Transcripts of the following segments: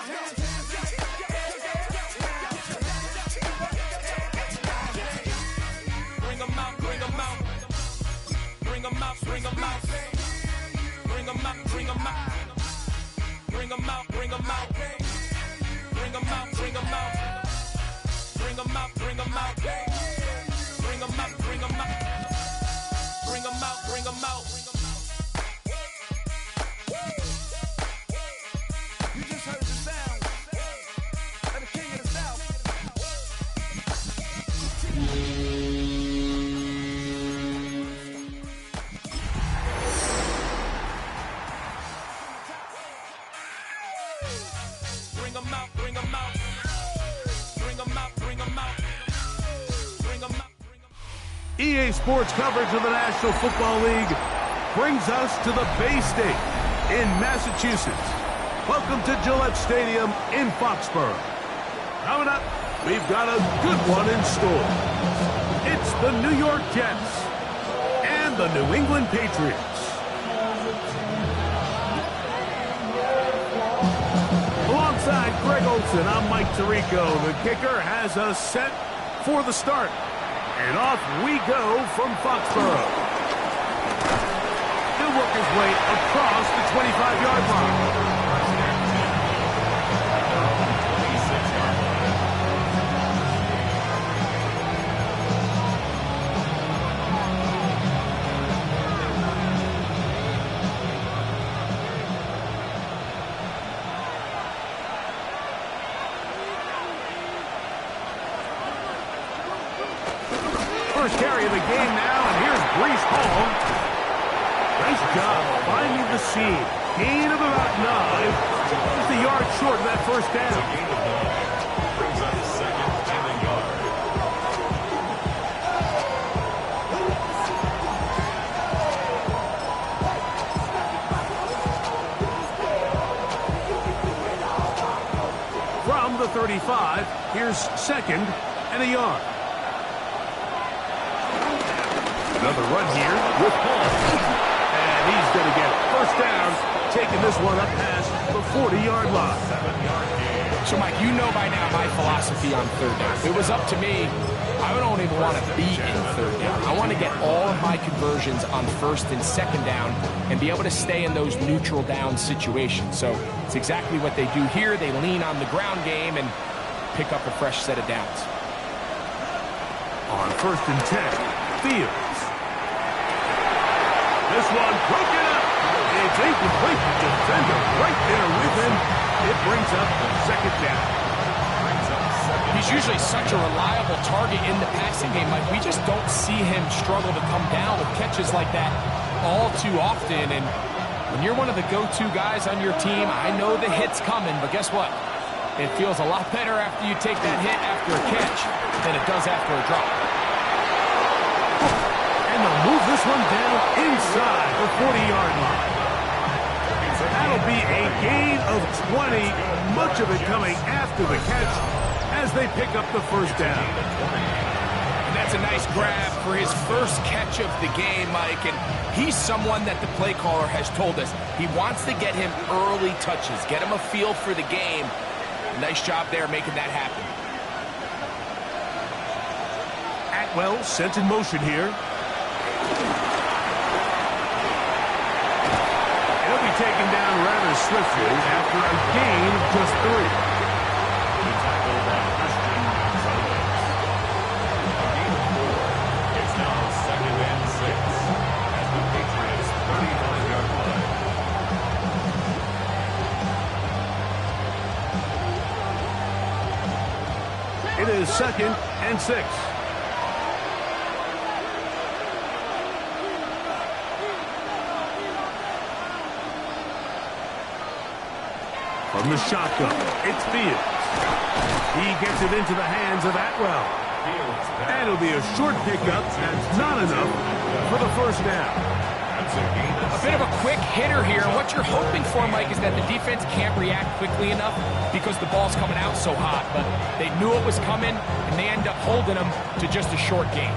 Bring 'em out, bring 'em out. Bring 'em out, bring 'em out. Bring 'em out, bring 'em out. Bring 'em out, bring 'em out. Bring 'em out, bring 'em out. Bring 'em out, bring 'em out. Bring 'em out, bring 'em out. Bring 'em out, bring 'em out. You just heard the sound of the king of the south. Bring 'em out, bring 'em out. Bring 'em out, bring 'em out. Bring 'em out, bring 'em out. EA Sports coverage of the National Football League brings us to the Bay State in Massachusetts. Welcome to Gillette Stadium in Foxborough. Coming up, we've got a good one in store. It's the New York Jets and the New England Patriots. Alongside Greg Olson, I'm Mike Tirico. The kicker has us set for the start. And off we go from Foxborough. He'll work his way across the 25-yard line. First carry of the game now, and here's Breece Hall. Nice job finding the seam. Gain of about 9. Just a yard short of that first down. Brings up second and a yard. From the 35, here's second and a yard. Another run here with Paul. And he's going to get it. First down, taking this one up past the 40-yard line. So, Mike, you know by now my philosophy on third down. If it was up to me, I don't even want to be in third down. I want to get all of my conversions on first and second down and be able to stay in those neutral down situations. So it's exactly what they do here. They lean on the ground game and pick up a fresh set of downs. On first and 10, Fields. This one broken up. It's incomplete. Defender right there with him. It brings up second down. He's usually such a reliable target in the passing game. Like, we just don't see him struggle to come down with catches like that all too often. And when you're one of the go-to guys on your team, I know the hit's coming, but guess what? It feels a lot better after you take that hit after a catch than it does after a drop. And they'll move this one down inside the 40-yard line. That'll be a gain of 20, much of it coming after the catch as they pick up the first down. And that's a nice grab for his first catch of the game, Mike. And he's someone that the play caller has told us he wants to get him early touches, get him a feel for the game. Nice job there making that happen. Atwell sent in motion here. He'll be taken down rather swiftly after a gain of just 3. He tackled that Christian Gonzalez. Gain of 4. It's now second and 6 at the Patriots' 39-yard line. It is second and 6. From the shotgun, it's Fields. He gets it into the hands of Atwell. And it'll be a short pickup. That's not enough for the first down. A bit of a quick hitter here. What you're hoping for, Mike, is that the defense can't react quickly enough because the ball's coming out so hot. But they knew it was coming, and they end up holding them to just a short gain.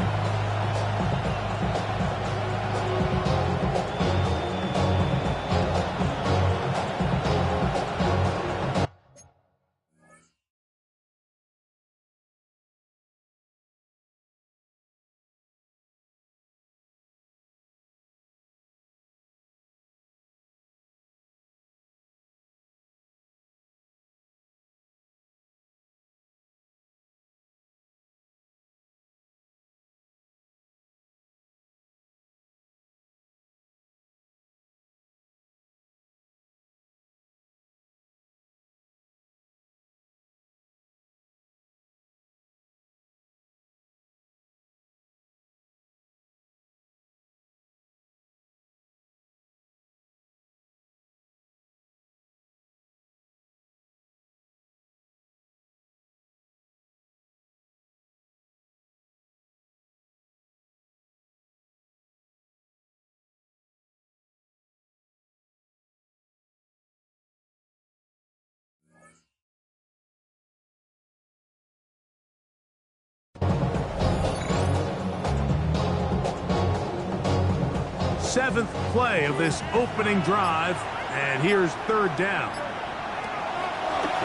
7th play of this opening drive, and here's 3rd down.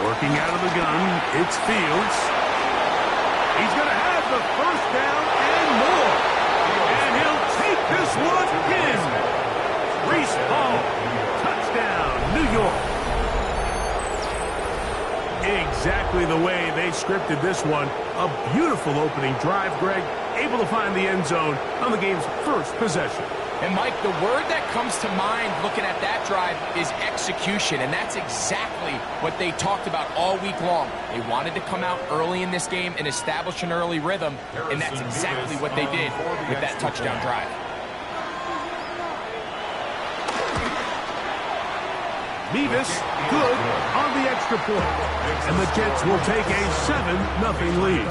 Working out of the gun, it's Fields. He's going to have the 1st down and more. And he'll take this one in. Reese Hall, touchdown, New York. Exactly the way they scripted this one. A beautiful opening drive, Greg. Able to find the end zone on the game's first possession. And, Mike, the word that comes to mind looking at that drive is execution, and that's exactly what they talked about all week long. They wanted to come out early in this game and establish an early rhythm, and that's exactly what they did with that touchdown drive. Mevis, good on the extra point. And the Jets will take a 7-0 lead.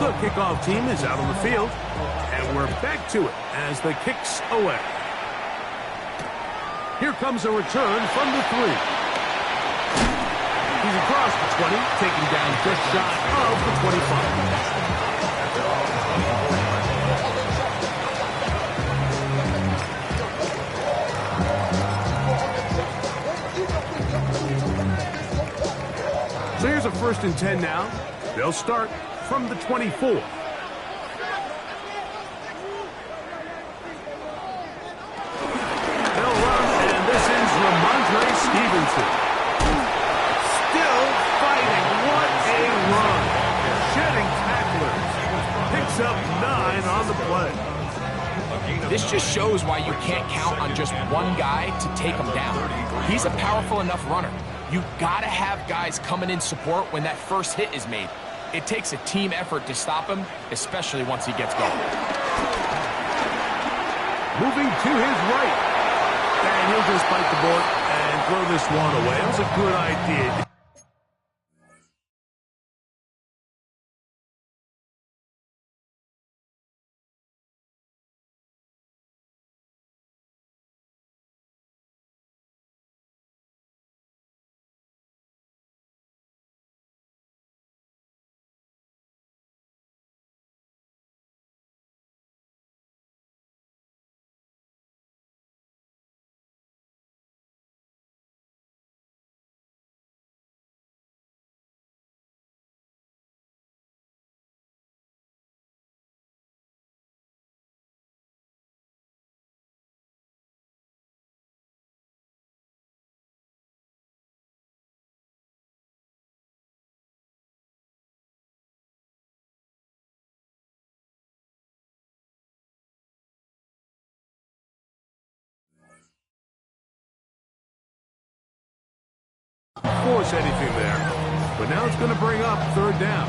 The kickoff team is out on the field, and we're back to it as the kick's away. Here comes a return from the 3. He's across the 20, taking down just shy of the 25. So here's a 1st and 10 now. They'll start from the 24. They'll run, and this is Ramondre Stevenson. Still fighting. What a run. Shedding tacklers. Picks up 9 on the play. This just shows why you can't count on just one guy to take him down. He's a powerful enough runner. You've got to have guys coming in support when that first hit is made. It takes a team effort to stop him, especially once he gets going. Moving to his right. And he'll just bite the board and throw this one away. That was a good idea. Force anything there, but now it's going to bring up 3rd down.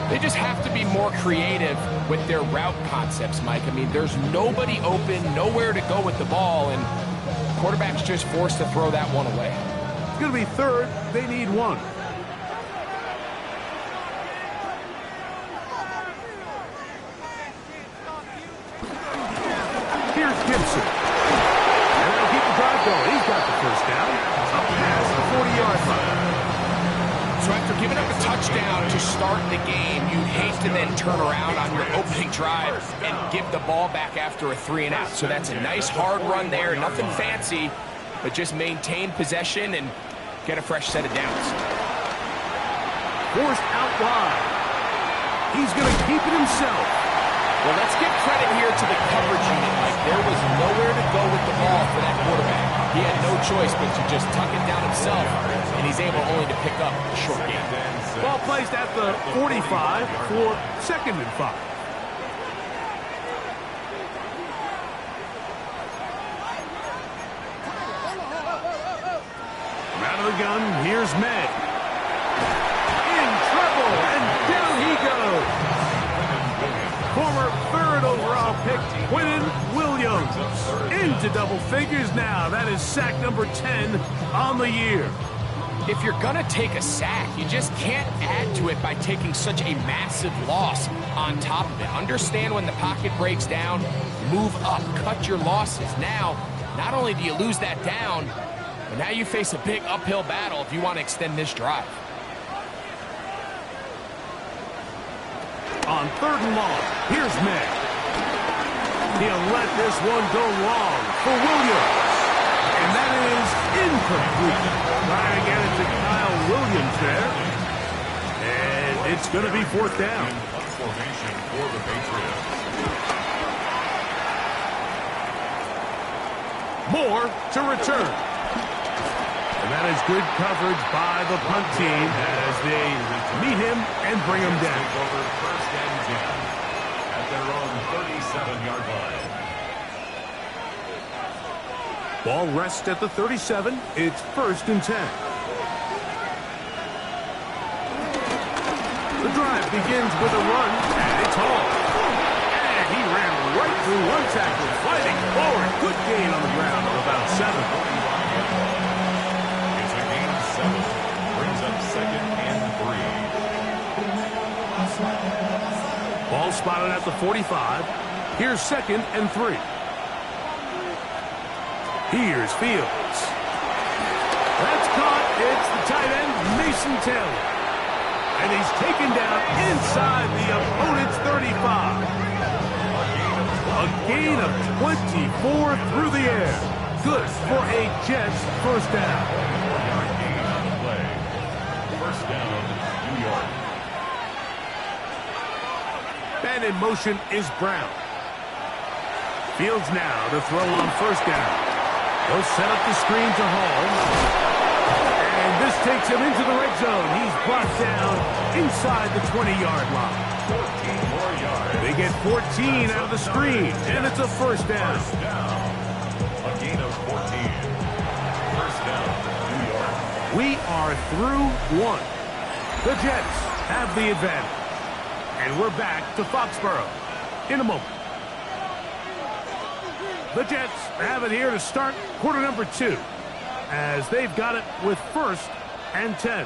They just have to be more creative with their route concepts, Mike. I mean, there's nobody open, nowhere to go with the ball, and quarterback's just forced to throw that one away. It's going to be 3rd. They need 1. Here's Gibson. And that'll keep the drive going. He's got the 1st down. Up past the 40-yard line. So after giving up a touchdown to start the game, you'd hate to then turn around on your opening drive and give the ball back after a 3-and-out. So that's a nice hard run there, nothing fancy, but just maintain possession and get a fresh set of downs. Forced out wide. He's going to keep it himself. Well, let's give credit here to the coverage unit, Mike. There was nowhere to go with the ball for that quarterback. He had no choice but to just tuck it down himself, and he's able only to pick up a short gain. Ball placed at the 45 for 2nd and 5. From out of the gun, here's May. In trouble, and down he goes. Former 3rd overall pick, Quinnen Williams. Into double figures now. That is sack number 10 on the year. If you're going to take a sack, you just can't add to it by taking such a massive loss on top of it. Understand when the pocket breaks down, move up, cut your losses. Now, not only do you lose that down, but now you face a big uphill battle if you want to extend this drive. On 3rd and long, here's May. He'll let this one go long for Williams. And that is incomplete. Trying to get it to Kyle Williams there. And it's going to be fourth down. Formation for the Patriots. Moore to return. And that is good coverage by the punt team as they meet him and bring him down. Over first and 10 at their own 37-yard line. Ball rests at the 37. It's first and 10. The drive begins with a run, and it's Hall. And he ran right through one tackle, fighting forward. Good gain on the ground of about 7. It's a gain of 7. Brings up second and 3. Ball spotted at the 45. Here's second and 3. Here's Fields. That's caught. It's the tight end, Mason Taylor. And he's taken down inside the opponent's 35. A gain of 24 through the air. Good for a Jets first down. First down, New York. And in motion is Brown. Fields now to throw on first down. He'll set up the screen to Hall. And this takes him into the red zone. He's brought down inside the 20-yard line. 14 more yards. They get 14 out of the screen, and it's a first down. First down. A gain of 14. First down, New York. We are through one. The Jets have the advantage. And we're back to Foxborough in a moment. The Jets have it here to start quarter number 2 as they've got it with first and 10.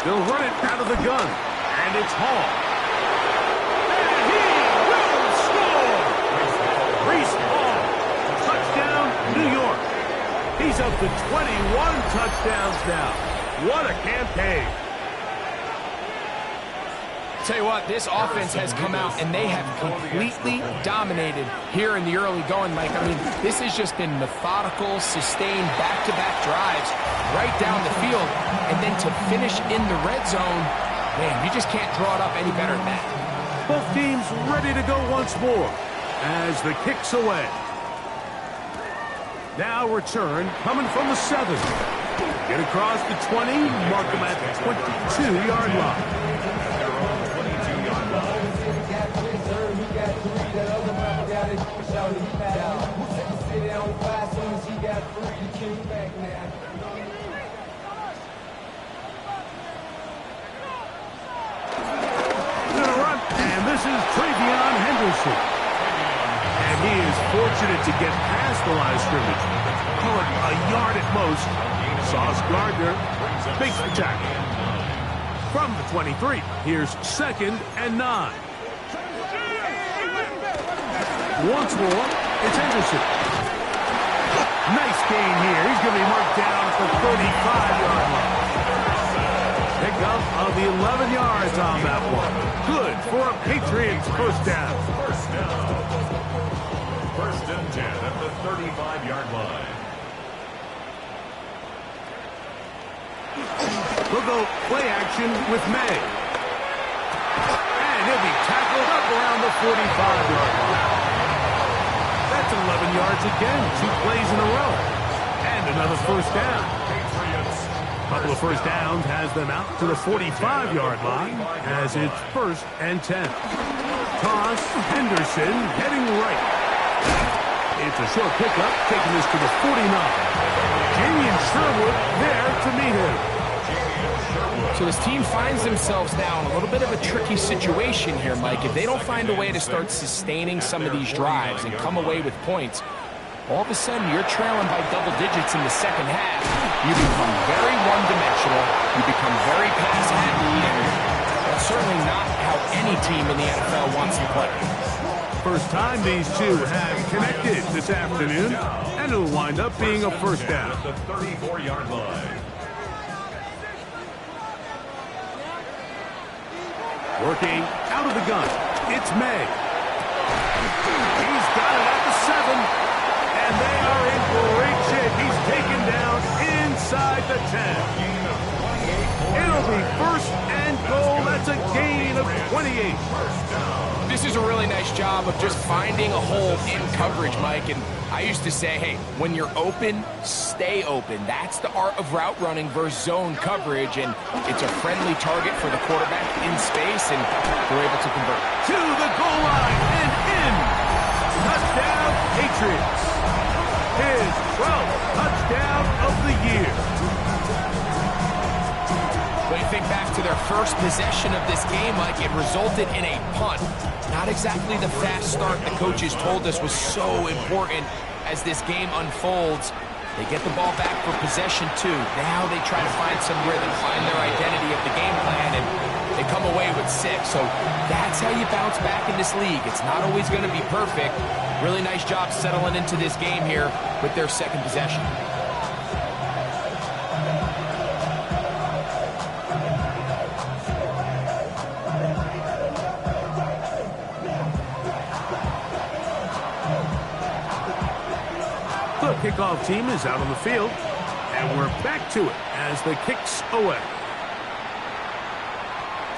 They'll run it out of the gun, and it's Hall. And he will score! Reese Hall, touchdown, New York. He's up to 21 touchdowns now. What a campaign. Tell you what, this offense has come out and they have completely dominated here in the early going, Mike. I mean, this has just been methodical, sustained, back-to-back drives right down the field. And then to finish in the red zone, man, you just can't draw it up any better than that. Both teams ready to go once more as the kick's away. Now return coming from the 7. Get across the 20, mark them at the 22-yard line. And he is fortunate to get past the line of scrimmage. Call it a yard at most. Sauce Gardner makes the tackle. From the 23, here's second and 9. Once more, it's Henderson. Nice gain here. He's going to be marked down at the 35-yard line. Pick up of the 11 yards on that one. Good for a Patriots first down. First and 10 at the 35-yard line. We'll go play action with May. And he'll be tackled up around the 45-yard line. That's 11 yards again. 2 plays in a row. And another first down. Couple of first downs has them out to the 45-yard line as it's first and 10. Toss, Henderson heading right. It's a short pickup, taking this to the 49. Jamie and Sherwood there to meet him. So his team finds themselves now in a little bit of a tricky situation here, Mike. If they don't find a way to start sustaining some of these drives and come away with points, all of a sudden you're trailing by double digits in the second half. You become very one-dimensional. You become very pass-happy, and that's certainly not how any team in the NFL wants to play. First time these two have connected this afternoon, and it'll wind up being a first down. At the 34-yard line. Working out of the gun. It's May. He's got it at the 7. And they are in great shape. He's taken down inside the 10. It'll be first and goal. That's a gain of 28. This is a really nice job of just finding a hole in coverage, Mike. And I used to say, hey, when you're open, stay open. That's the art of route running versus zone coverage. And it's a friendly target for the quarterback in space, and they're able to convert. To the goal line and in. Touchdown, Patriots. His 12th touchdown of the year. When you think back to their first possession of this game, Mike, it resulted in a punt. Not exactly the fast start the coaches told us was so important as this game unfolds. They get the ball back for possession 2. Now they try to find some rhythm, find their identity of the game plan, and they come away with 6. So that's how you bounce back in this league. It's not always going to be perfect. Really nice job settling into this game here with their second possession. The kickoff team is out on the field, and we're back to it as the kick's away.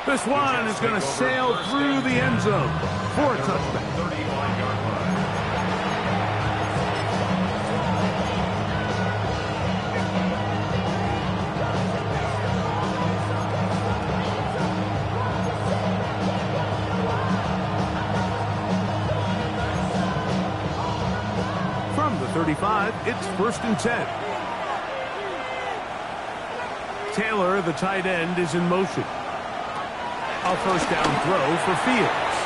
This one is going to sail through the end zone for a touchback. 35-yard line. From the 35, it's first and 10. Taylor, the tight end, is in motion. A first down throw for Fields.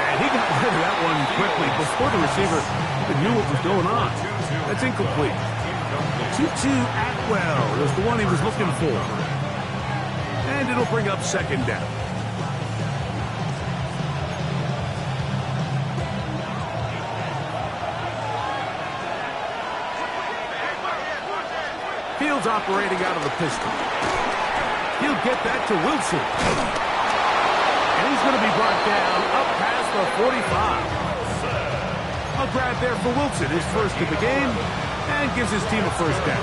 And he got rid of that one quickly before the receiver even knew what was going on. That's incomplete. Tutu Atwell is the one he was looking for. And it'll bring up second down. Fields operating out of the pistol. He'll get that to Wilson. And he's going to be brought down up past the 45. A grab there for Wilson, his first of the game, and gives his team a first down.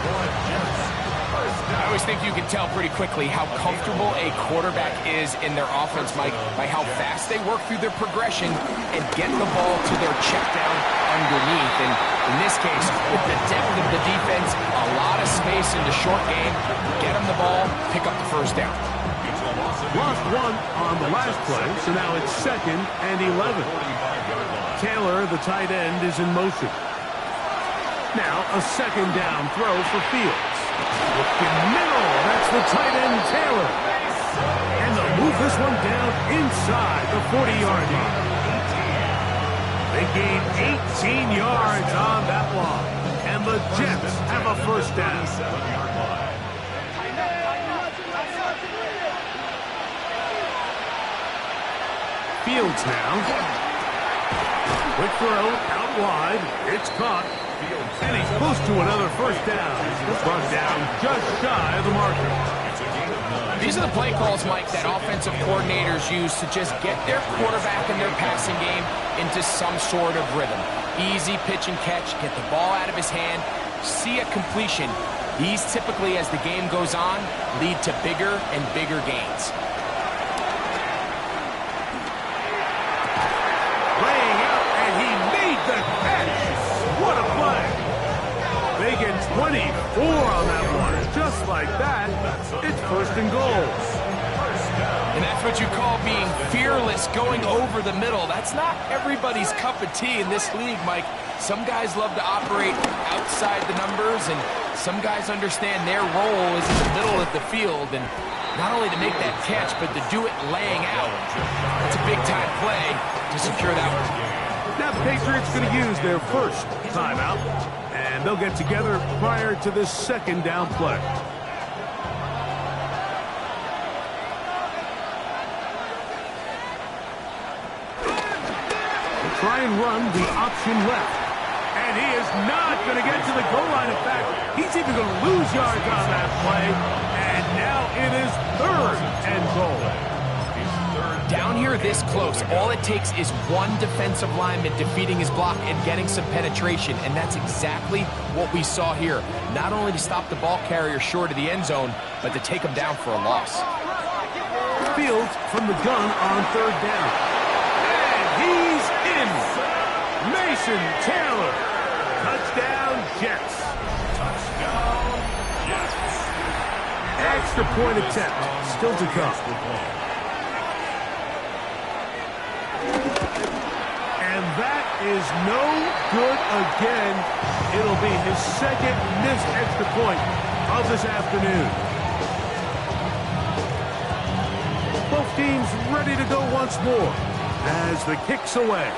I always think you can tell pretty quickly how comfortable a quarterback is in their offense, Mike, by how fast they work through their progression and get the ball to their check down underneath. And in this case, with the depth of the defense, a lot of space in the short game, get them the ball, pick up the first down. Lost one on the last play, so now it's second and 11. Taylor, the tight end, is in motion. Now a second down throw for Fields. Looking middle, that's the tight end, Taylor. And they'll move this one down inside the 40-yard line. They gain 18 yards on that line. And the Jets have a first down. 7-yard line. Fields now. Quick throw out wide. It's caught. And he's close to another first down. Brought down just shy of the marker. These are the play calls, Mike, that offensive coordinators use to just get their quarterback and their passing game into some sort of rhythm. Easy pitch and catch, get the ball out of his hand, see a completion. These typically, as the game goes on, lead to bigger and bigger gains. Laying out, and he made the catch. What a play. They get 24 on that one. Just like that, it's first and goal. And that's what you call being fearless, going over the middle. That's not everybody's cup of tea in this league, Mike. Some guys love to operate outside the numbers, and some guys understand their role is in the middle of the field. And not only to make that catch, but to do it laying out. It's a big-time play to secure that one. Now the Patriots going to use their first timeout, and they'll get together prior to this second down play. They'll try and run the option left. And he is not going to get to the goal line. In fact, he's even going to lose yards on that play. And now it is third and goal. Down here this close, all it takes is one defensive lineman defeating his block and getting some penetration, and that's exactly what we saw here. Not only to stop the ball carrier short of the end zone, but to take him down for a loss. Fields from the gun on third down. And he's in. Mason Taylor. Touchdown, Jets. Touchdown, Jets. Extra point attempt still to come. And that is no good again. It'll be his second missed extra point of this afternoon. Both teams ready to go once more as the kick's away.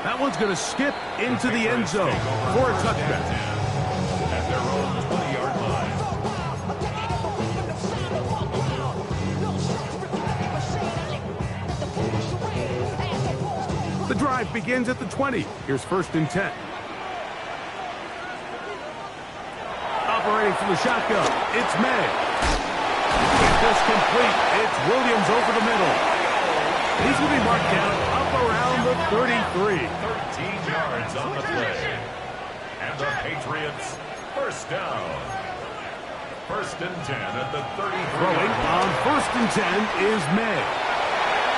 That one's going to skip into the end zone for a touchback. At their own 20-yard line. The drive begins at the 20. Here's 1st and 10. Operating from the shotgun, it's May. Just complete. It's Williams over the middle. He's going to be marked down up around the 33. 13 yards on the play. And the Patriots, first down. 1st and 10 at the 33. Throwing on 1st and 10 is May.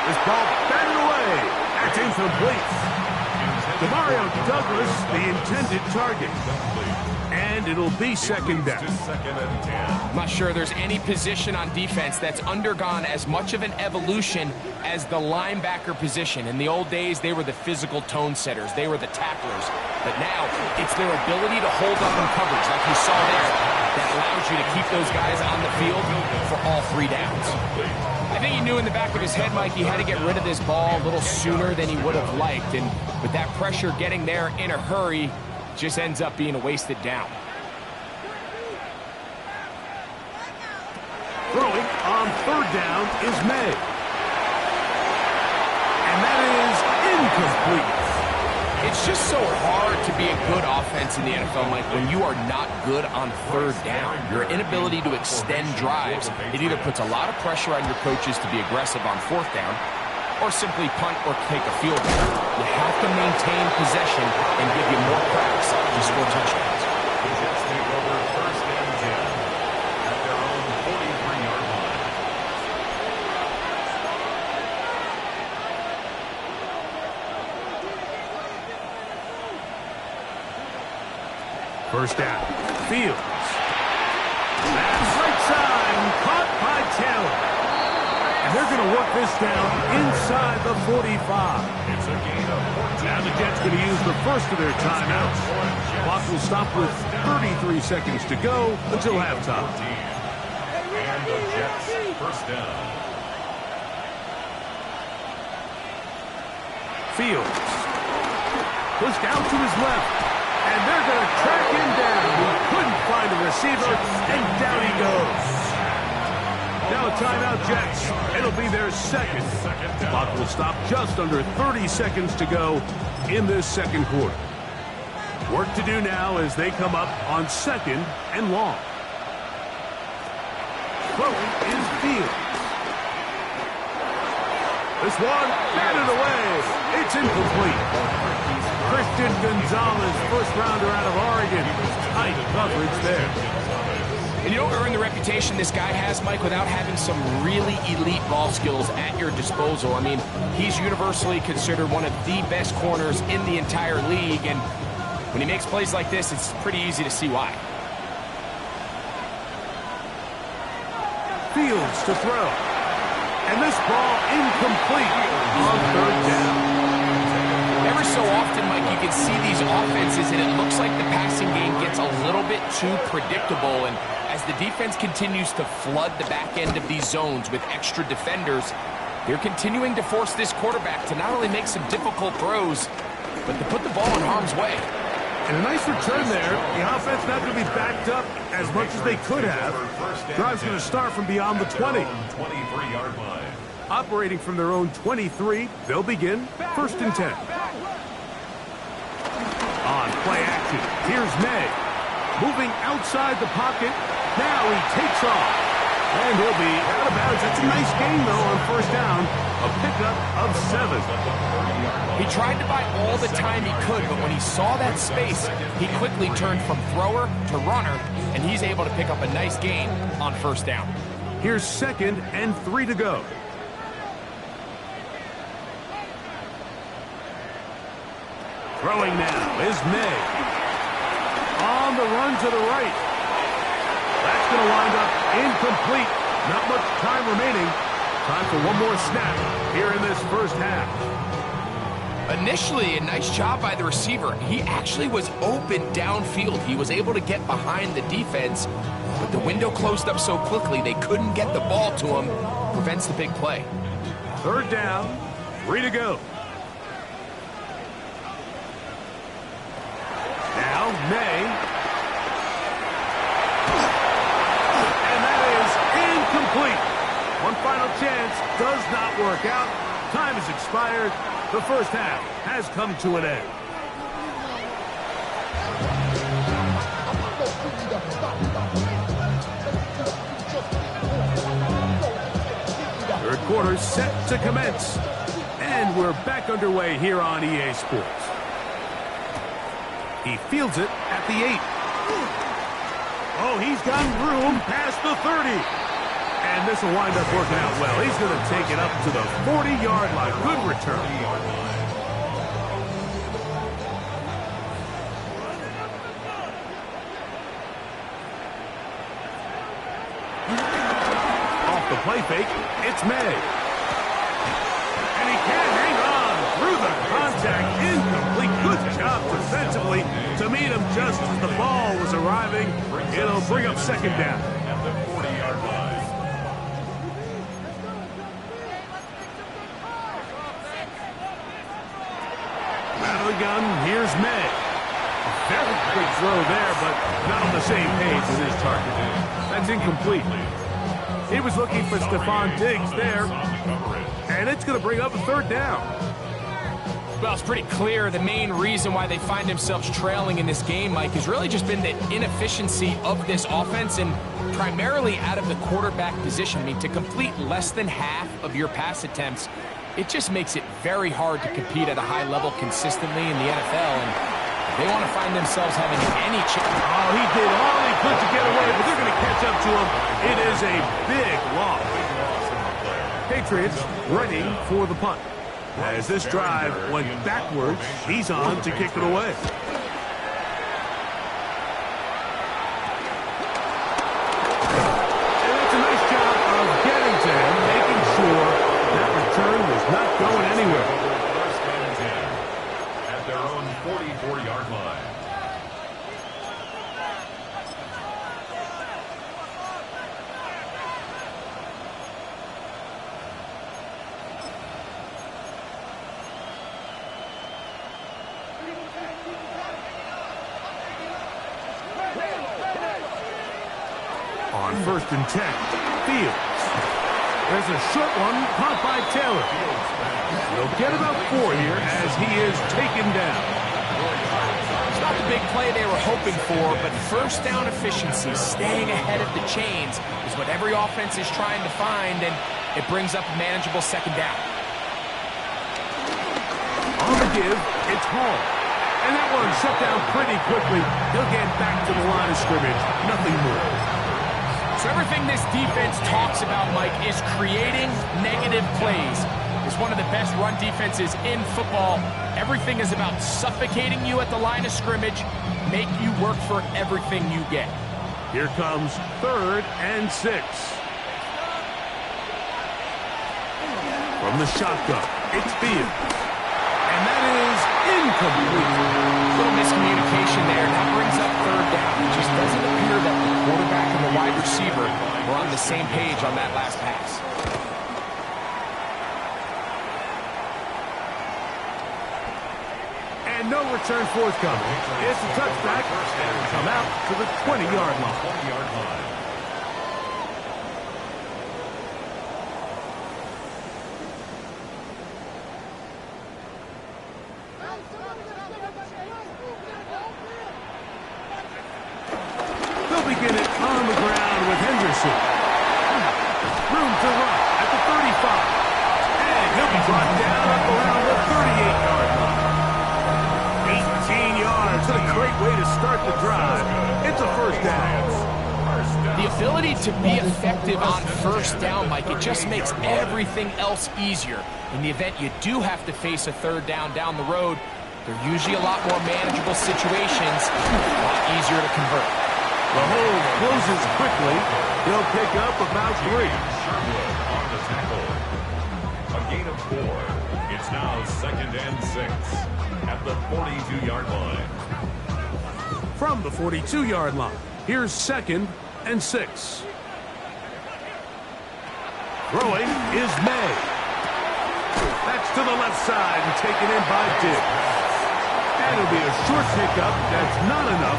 This ball batted away. That's incomplete. Demario Douglas, the intended target. And it'll be 2nd down. 2nd and 10. I'm not sure there's any position on defense that's undergone as much of an evolution as the linebacker position. In the old days, they were the physical tone setters. They were the tacklers. But now, it's their ability to hold up in coverage, like you saw there, that allows you to keep those guys on the field for all 3 downs. I think he knew in the back of his head, Mike, he had to get rid of this ball a little sooner than he would have liked. And with that pressure getting there in a hurry, just ends up being a wasted down. Throwing on 3rd down is May. And that is incomplete. It's just so hard to be a good offense in the NFL, Mike, when you are not good on 3rd down. Your inability to extend drives, it either puts a lot of pressure on your coaches to be aggressive on 4th down, or simply punt or take a field goal. You have to maintain possession and give you more cracks to score touchdowns. The Jets take over 1st and 10 at their own 43-yard line. First down. Fields. That's right side. Caught by Taylor. And they're going to work this down inside the 45. It's a gain of 14. Now the Jets going to use the first of their timeouts. Clock will stop with 33 seconds to go until halftime. And the Jets, first down. Fields. Pushed out to his left. And they're going to track him down. He couldn't find a receiver, and down he goes. Now a timeout, Jets. It'll be their second. Clock will stop just under 30 seconds to go in this 2nd quarter. Work to do now as they come up on 2nd and long. Throwing is Fields. This one batted away. It's incomplete. Christian Gonzalez, 1st rounder out of Oregon. Tight coverage there. And you don't earn the reputation this guy has, Mike, without having some really elite ball skills at your disposal. I mean, he's universally considered one of the best corners in the entire league, and when he makes plays like this, it's pretty easy to see why. Fields to throw. And this ball incomplete on 3rd down. Every so often, Mike, you can see these offenses, and it looks like the passing game gets a little bit too predictable. And as the defense continues to flood the back end of these zones with extra defenders, they're continuing to force this quarterback to not only make some difficult throws, but to put the ball in harm's way. And a nice return there. The offense not going to be backed up as much as they could have. Drive's going to start from beyond the 20. 23-yard line. Operating from their own 23, they'll begin 1st and 10. On play action, here's May. Moving outside the pocket. Now he takes off. And he'll be out of bounds. It's a nice gain, though, on first down. A pickup of 7. He tried to buy all the time he could, but when he saw that space, he quickly turned from thrower to runner, and he's able to pick up a nice gain on first down. Here's 2nd and 3 to go. Throwing now is May. On the run to the right. That's going to wind up incomplete. Not much time remaining. Time for one more snap here in this first half. Initially, a nice job by the receiver. He actually was open downfield. He was able to get behind the defense, but the window closed up so quickly they couldn't get the ball to him. Prevents the big play. 3rd down, 3 to go. Now, May. And that is incomplete. One final chance does not work out. Time has expired. The first half has come to an end. Third quarter set to commence. And we're back underway here on EA Sports. He fields it at the 8. Oh, he's got room past the 30. And this will wind up working out well. He's going to take it up to the 40-yard line. Good return. Off the play fake, it's May. And he can't hang on through the contact. Incomplete. Good job defensively to meet him just as the ball was arriving. It'll bring up 2nd down. At the 40-yard line. Out of the gun, here's May. Very good throw there, but not on the same page with his target. That's incomplete. He was looking for Stephon Diggs there, and it's going to bring up a 3rd down. Well, it's pretty clear the main reason why they find themselves trailing in this game, Mike, has really just been the inefficiency of this offense and primarily out of the quarterback position. I mean, to complete less than half of your pass attempts, it just makes it very hard to compete at a high level consistently in the NFL, and they want to find themselves having any chance. Oh, he did all he could to get away, but they're going to catch up to him. It is a big loss. Patriots ready for the punt. As this drive went backwards, he's on to kick it away. And that's a nice job of getting to him, making sure that return was not going anywhere. First and 10 at their own 44-yard line. On 1st and 10, Fields. There's a short one caught by Taylor. He'll get about 4 here as he is taken down. It's not the big play they were hoping for, but first down efficiency, staying ahead of the chains, is what every offense is trying to find, and it brings up a manageable 2nd down. On the give, it's Hall. And that one shut down pretty quickly. He'll get back to the line of scrimmage. Nothing more. So everything this defense talks about, Mike, is creating negative plays. It's one of the best run defenses in football. Everything is about suffocating you at the line of scrimmage, make you work for everything you get. Here comes 3rd and 6. From the shotgun, it's Fields. And that is incomplete. Little miscommunication there. That brings up 3rd down. It just doesn't appear that the quarterback and the wide receiver were on the same page on that last pass. And no return forthcoming. It's a touchback and come out to the 20-yard line. 20-yard line. They'll begin it on the ground with Henderson. way to start the drive. It's a first down. The ability to be effective on first down, Mike, it just makes everything else easier. In the event you do have to face a third down the road, they're usually a lot more manageable situations, a lot easier to convert. The hold closes quickly. They'll pick up about 3. Sherwood on the tackle. A gain of 4. It's now 2nd and 6 at the 42-yard line. From the 42-yard line, here's 2nd and 6. Throwing is May. That's to the left side and taken in by Diggs. And it'll be a short pickup. That's not enough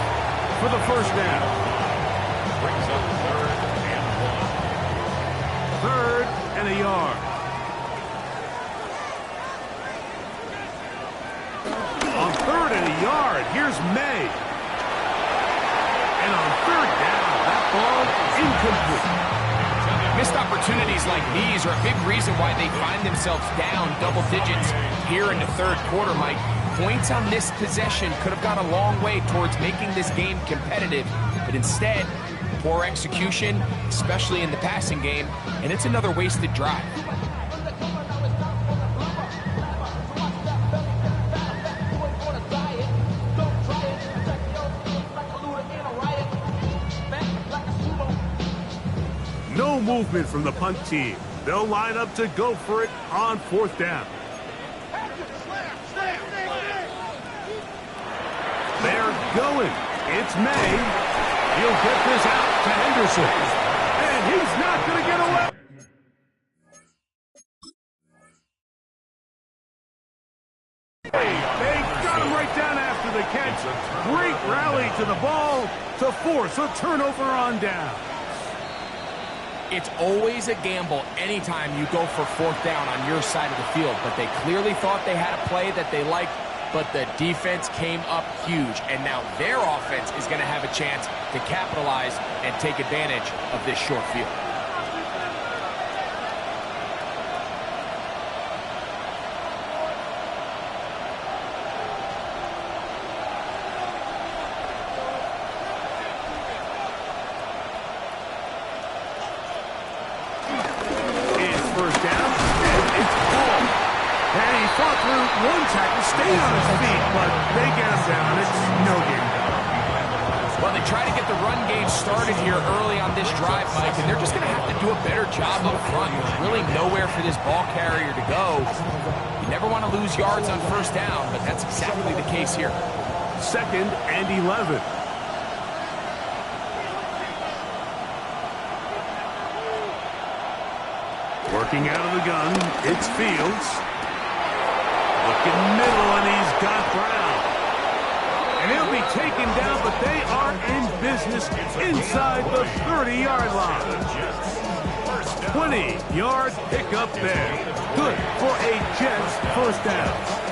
for the first down. Brings up 3rd and 1. 3rd and a yard. On 3rd and a yard, here's May. And on 3rd down, that ball incomplete. Missed opportunities like these are a big reason why they find themselves down double digits here in the third quarter, Mike. Points on this possession could have gone a long way towards making this game competitive, but instead, poor execution, especially in the passing game, and it's another wasted drive. No movement from the punt team. They'll line up to go for it on 4th down. They're going. It's May. He'll get this out to Henderson. And he's not going to get away. They got him right down after the catch. Great rally to the ball to force a turnover on down. It's always a gamble anytime you go for 4th down on your side of the field, but they clearly thought they had a play that they liked, but the defense came up huge, and now their offense is going to have a chance to capitalize and take advantage of this short field. One tackle, stay on his feet, but they get him down. It's no game. Well, they try to get the run game started here early on this drive, Mike, and they're just going to have to do a better job up front. There's really nowhere for this ball carrier to go. You never want to lose yards on first down, but that's exactly the case here. 2nd and 11. Working out of the gun, it's Fields. Looking middle, and he's got Brown. And he'll be taken down, but they are in business inside the 30-yard line. 20-yard pickup there. Good for a Jets first down.